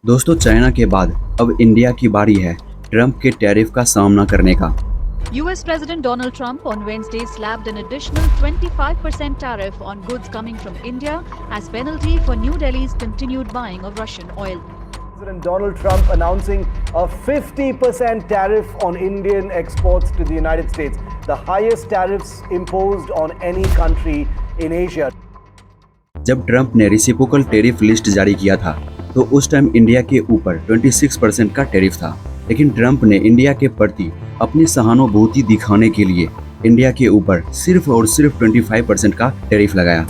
दोस्तों, चाइना के बाद अब इंडिया की बारी है ट्रंप के टैरिफ का सामना करने का। US President Donald Trump on Wednesday slapped an additional 25% tariff on goods coming from India as penalty for New Delhi's continued buying of Russian oil. President Donald Trump announcing a 50% tariff on Indian exports to the United States, the highest tariffs imposed on any country in Asia. जब Trump ने reciprocal tariff list जारी किया था तो उस time India के ऊपर 26% का टैरिफ था, लेकिन ट्रंप ने इंडिया के प्रति अपनी सहानुभूति दिखाने के लिए इंडिया के ऊपर सिर्फ और सिर्फ 25% का टैरिफ लगाया।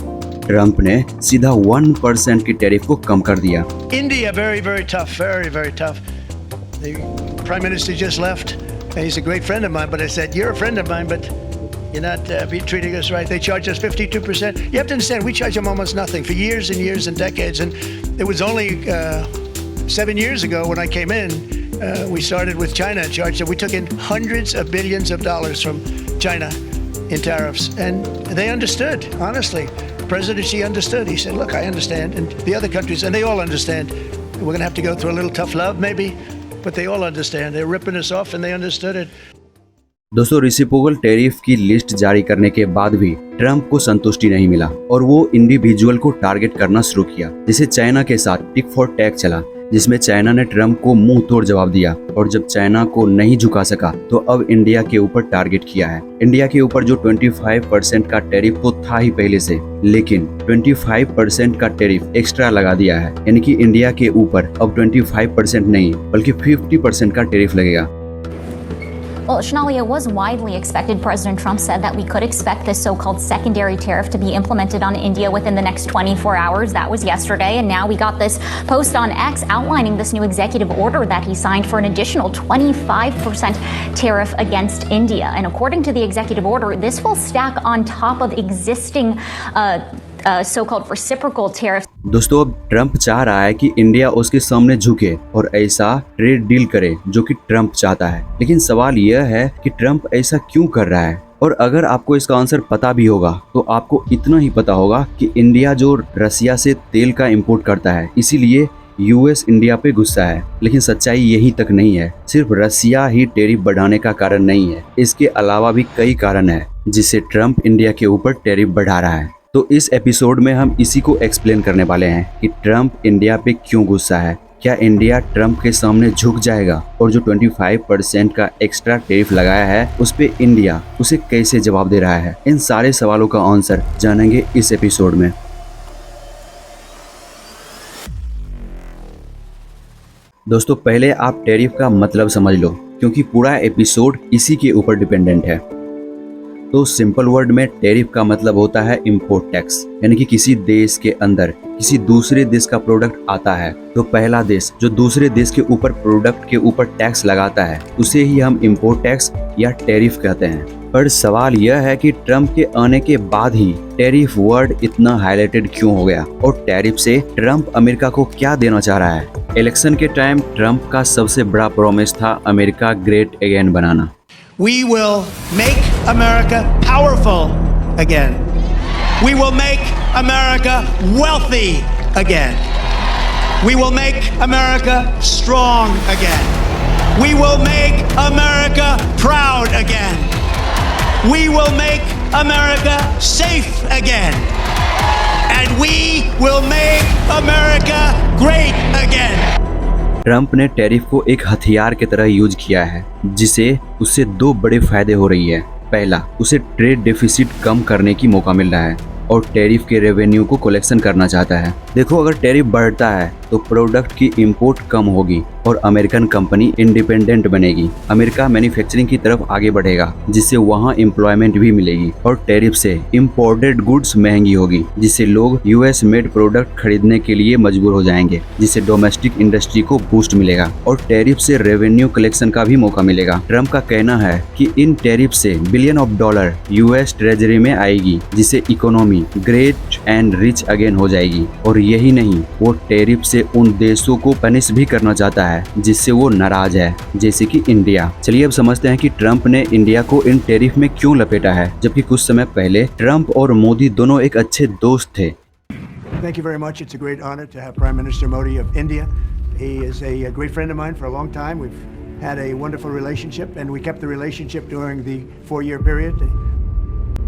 ट्रंप ने सीधा 1% की टैरिफ को कम कर दिया। India, very tough, very tough. The Prime Minister just left, and he's a great friend of mine. But I said, "You're a friend of mine, but you're not treating us right." They charge us 52%. You have to understand, we charge them almost nothing for years and years and decades. And it was only 7 years ago when I came in, we started with China and charged them. We took in hundreds of billions of dollars from China in tariffs, and they understood. Honestly, President Xi understood. He said, "Look, I understand," and the other countries, and they all understand. We're going to have to go through a little tough love, maybe, but they all understand. They're ripping us off, and they understood it. दोस्तों, reciprocal tariff की list जारी करने के बाद भी Trump को संतुष्टि नहीं मिला और वो इंडिविजुअल को टारगेट करना शुरू किया। जैसे चाइना के साथ टिक फॉर टैग चला, जिसमें चाइना ने ट्रंप को मुंह तोड़ जवाब दिया, और जब चाइना को नहीं झुका सका तो अब इंडिया के ऊपर टारगेट किया है। इंडिया के ऊपर जो 25% का टैरिफ तो था ही पहले से, लेकिन 25% का टैरिफ एक्स्ट्रा लगा दिया है, यानी कि इंडिया के ऊपर अब 25% नहीं बल्कि 50% का टैरिफ लगेगा। Well, Shonali, it was widely expected. President Trump said that we could expect this so-called secondary tariff to be implemented on India within the next 24 hours. That was yesterday, and now we got this post on X outlining this new executive order that he signed for an additional 25% tariff against India. And according to the executive order, this will stack on top of existing so-called reciprocal tariffs. दोस्तों, अब Trump चाह रहा है कि India उसके सामने झुके और ऐसा ट्रेड डील करे जो कि ट्रंप चाहता है। लेकिन सवाल यह है कि ट्रंप ऐसा क्यों कर रहा है, और अगर आपको इसका आंसर पता भी होगा तो आपको इतना ही पता होगा कि इंडिया जो रसिया से तेल का इंपोर्ट करता है, इसीलिए यूएस इंडिया पे गुस्सा है। लेकिन सच्चाई यही तक नहीं है। सिर्फ रसिया ही टैरिफ बढ़ाने का कारण नहीं है, इसके अलावा भी कई कारण है जिससे ट्रंप इंडिया के ऊपर टैरिफ बढ़ा रहा है। तो इस एपिसोड में हम इसी को एक्सप्लेन करने वाले हैं कि ट्रंप इंडिया पे क्यों गुस्सा है। क्या इंडिया ट्रंप के सामने झुक जाएगा, और जो 25% का एक्स्ट्रा टैरिफ लगाया है उस पे इंडिया उसे कैसे जवाब दे रहा है। इन सारे सवालों का आंसर जानेंगे इस एपिसोड में। दोस्तों, पहले आप टैरिफ का मतलब समझ लो, क्योंकि पूरा एपिसोड इसी के ऊपर डिपेंडेंट है। तो सिंपल वर्ड में टैरिफ का मतलब होता है इंपोर्ट टैक्स, यानी कि किसी देश के अंदर किसी दूसरे देश का प्रोडक्ट आता है तो पहला देश जो दूसरे देश के ऊपर प्रोडक्ट के ऊपर टैक्स लगाता है उसे ही हम इंपोर्ट टैक्स या टैरिफ कहते हैं। पर सवाल यह है कि ट्रंप के आने के बाद ही टैरिफ वर्ड इतना हाईलाइटेड क्यों हो गया, और टैरिफ से ट्रंप अमेरिका को क्या देना चाह रहा है। इलेक्शन के टाइम ट्रंप का सबसे बड़ा प्रॉमिस था America great again banana. We will make America powerful again. We will make America wealthy again. We will make America strong again. We will make America proud again. We will make America safe again. And we will make America great again. Trump ने tariff को एक हथियार की तरह use किया है, जिसे उससे दो बड़े फायदे हो रही है। पहला, उसे ट्रेड डेफिसिट कम करने की मौका मिल रहा है, और टैरिफ के रेवेन्यू को कलेक्शन करना चाहता है। देखो, अगर टैरिफ बढ़ता है तो प्रोडक्ट की इंपोर्ट कम होगी और अमेरिकन कंपनी इंडिपेंडेंट बनेगी। अमेरिका मैन्युफैक्चरिंग की तरफ आगे बढ़ेगा, जिससे वहां एम्प्लॉयमेंट भी मिलेगी, और टैरिफ से इंपोर्टेड गुड्स महंगी होगी, जिससे लोग यूएस मेड प्रोडक्ट खरीदने के लिए मजबूर हो जाएंगे, जिससे डोमेस्टिक इंडस्ट्री को बूस्ट मिलेगा, और टैरिफ से रेवेन्यू कलेक्शन का भी मौका मिलेगा। ट्रंप का कहना है कि इन टैरिफ से billion of dollar US treasury में आएगी, जिससे economy great and rich again हो जाएगी। और यही नहीं, वो टैरिफ से उन देशों को पनिश भी करना चाहता है जिससे वो नाराज है, जैसे कि इंडिया। चलिए अब समझते हैं कि ट्रंप ने इंडिया को इन टैरिफ में क्यों लपेटा है, जबकि कुछ समय पहले ट्रंप और मोदी दोनों एक अच्छे दोस्त थे। Thank you very much. It's a great honor to have Prime Minister Modi of India He is a great friend of mine for a long time. We've had a wonderful relationship, and we kept the relationship during the 4-year period.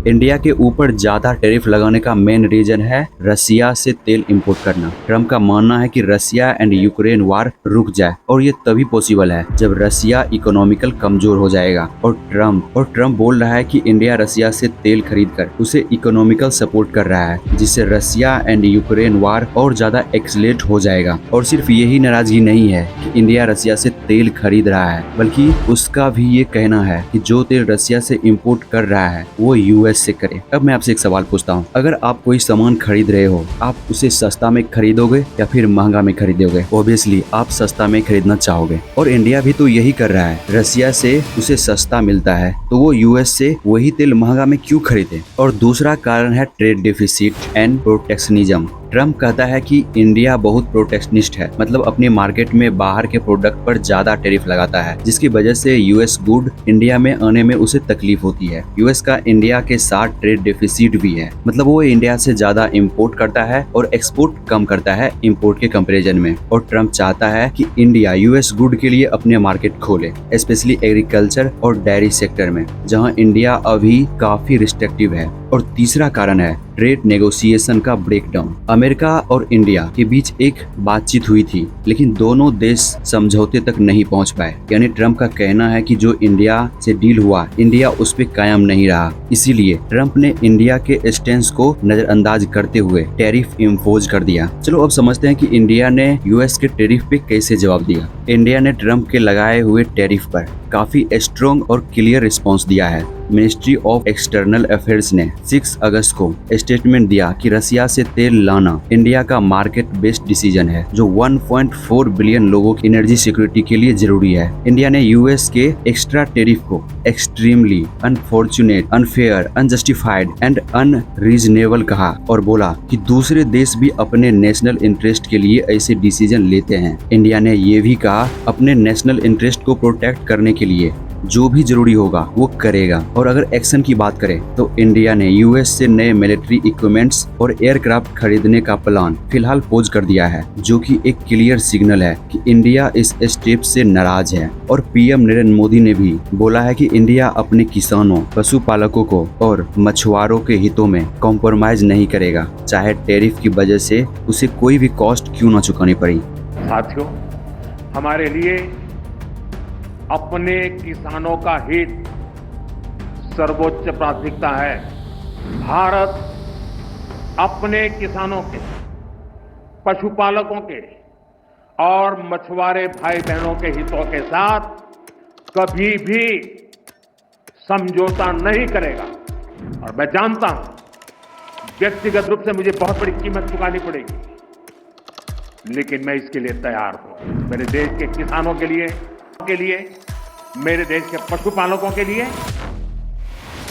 India के ऊपर ज्यादा tariff लगाने का main reason है रसिया से तेल import करना। Trump का मानना है कि रसिया एंड यूक्रेन वार रुक जाए और ये तभी पॉसिबल है जब रसिया इकोनॉमिकल कमजोर हो जाएगा। और ट्रम्प बोल रहा है कि इंडिया रसिया से तेल खरीद कर उसे इकोनॉमिकल सपोर्ट कर रहा है, जिससे रसिया एंड यूक्रेन वार और ज्यादा एक्सलेट हो जाएगा। और सिर्फ यही नाराजगी नहीं है कि इंडिया रसिया से तेल खरीद रहा है, बल्कि उसका भी ये कहना है कि जो तेल रसिया से इंपोर्ट कर रहा है वो यूएस से करें। अब मैं आपसे एक सवाल पूछता हूँ, अगर आप कोई सामान खरीद रहे हो, आप उसे सस्ता में खरीदोगे या फिर महंगा में खरीदोगे? ऑब्वियसली आप सस्ता में खरीदना चाहोगे, और इंडिया भी तो यही कर रहा है। रसिया से उसे सस्ता मिलता है तो वो यूएस से वही तेल महंगा में क्यों खरीदे? और दूसरा कारण है trade deficit and protectionism. Trump कहता है कि इंडिया बहुत प्रोटेक्शनिस्ट है, मतलब अपने मार्केट में बाहर के प्रोडक्ट पर ज्यादा टैरिफ लगाता है, जिसकी वजह से यूएस गुड इंडिया में आने में उसे तकलीफ होती है। यूएस का इंडिया के साथ ट्रेड डेफिसिट भी है, मतलब वो इंडिया से ज्यादा इंपोर्ट करता है और एक्सपोर्ट कम करता है इंपोर्ट के कंपैरिजन में। और ट्रम्प चाहता है कि इंडिया यूएस गुड के लिए अपने मार्केट खोले, स्पेशली एग्रीकल्चर और डेयरी सेक्टर में, जहाँ इंडिया अभी काफी रिस्ट्रिक्टिव है। और तीसरा कारण है ट्रेड नेगोशिएशन का ब्रेकडाउन। अमेरिका और इंडिया के बीच एक बातचीत हुई थी, लेकिन दोनों देश समझौते तक नहीं पहुंच पाए। यानी ट्रम्प का कहना है कि जो इंडिया से डील हुआ, इंडिया उस पे कायम नहीं रहा। इसीलिए ट्रम्प ने इंडिया के स्टैंड को नजरअंदाज करते हुए टैरिफ इम्पोज कर दिया। चलो अब समझते हैं कि इंडिया ने यूएस के टैरिफ पे कैसे जवाब दिया। इंडिया ने ट्रम्प के लगाए हुए टैरिफ पर काफी स्ट्रॉन्ग और क्लियर रिस्पॉन्स दिया है। मिनिस्ट्री ऑफ एक्सटर्नल अफेयर्स ने 6 अगस्त को स्टेटमेंट दिया कि रसिया से तेल लाना इंडिया का मार्केट बेस्ड डिसीजन है, जो 1.4 बिलियन लोगों की एनर्जी सिक्योरिटी के लिए जरूरी है। इंडिया ने यूएस के एक्स्ट्रा टैरिफ को extremely unfortunate, unfair, unjustified and unreasonable कहा और बोला कि दूसरे देश भी अपने नेशनल इंटरेस्ट के लिए ऐसे डिसीजन लेते हैं। इंडिया ने ये भी कहा अपने नेशनल इंटरेस्ट को प्रोटेक्ट करने के लिए जो भी जरूरी होगा वो करेगा। और अगर एक्शन की बात करें तो इंडिया ने यूएस से नए मिलिट्री इक्विपमेंट्स और एयरक्राफ्ट खरीदने का प्लान फिलहाल पोज कर दिया है, जो कि एक क्लियर सिग्नल है कि इंडिया इस स्टेप से नाराज है। और पीएम नरेंद्र मोदी ने भी बोला है कि इंडिया अपने किसानों, पशुपालकों को और मछुआरों के हितों में कॉम्प्रोमाइज नहीं करेगा, चाहे टैरिफ की वजह से उसे कोई भी कॉस्ट क्यों न चुकानी पड़ी। साथियों, हमारे लिए अपने किसानों का हित सर्वोच्च प्राथमिकता है। भारत अपने किसानों के, पशुपालकों के और मछुआरे भाई बहनों के हितों के साथ कभी भी समझौता नहीं करेगा। और मैं जानता हूं व्यक्तिगत रूप से मुझे बहुत बड़ी कीमत चुकानी पड़ेगी, लेकिन मैं इसके लिए तैयार हूं। मेरे देश के किसानों के लिए, मेरे देश के पशुपालकों के लिए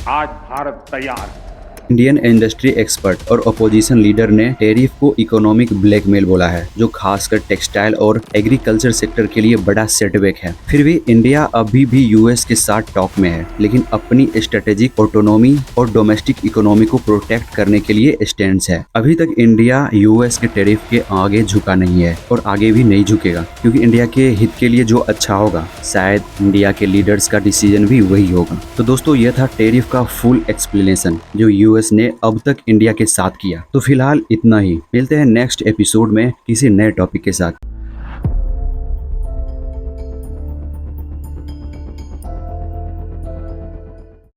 आज भारत तैयार है। इंडियन इंडस्ट्री एक्सपर्ट और अपोजिशन लीडर ने टैरिफ को इकोनॉमिक ब्लैकमेल बोला है, जो खासकर टेक्सटाइल और एग्रीकल्चर सेक्टर के लिए बड़ा सेटबैक है। फिर भी इंडिया अभी भी यूएस के साथ टॉक में है, लेकिन अपनी स्ट्रेटेजिक ऑटोनॉमी और डोमेस्टिक इकोनॉमी को प्रोटेक्ट करने के लिए स्टैंड्स है। अभी तक इंडिया यूएस के टैरिफ के आगे झुका नहीं है और आगे भी नहीं झुकेगा, क्योंकि इंडिया के हित के लिए जो अच्छा होगा, शायद इंडिया के लीडर्स का डिसीजन भी वही होगा। तो दोस्तों, यह था टैरिफ का फुल एक्सप्लेनेशन जो यूएस ने अब तक इंडिया के साथ किया। तो फिलहाल इतना ही, मिलते हैं नेक्स्ट एपिसोड में किसी नए टॉपिक के साथ।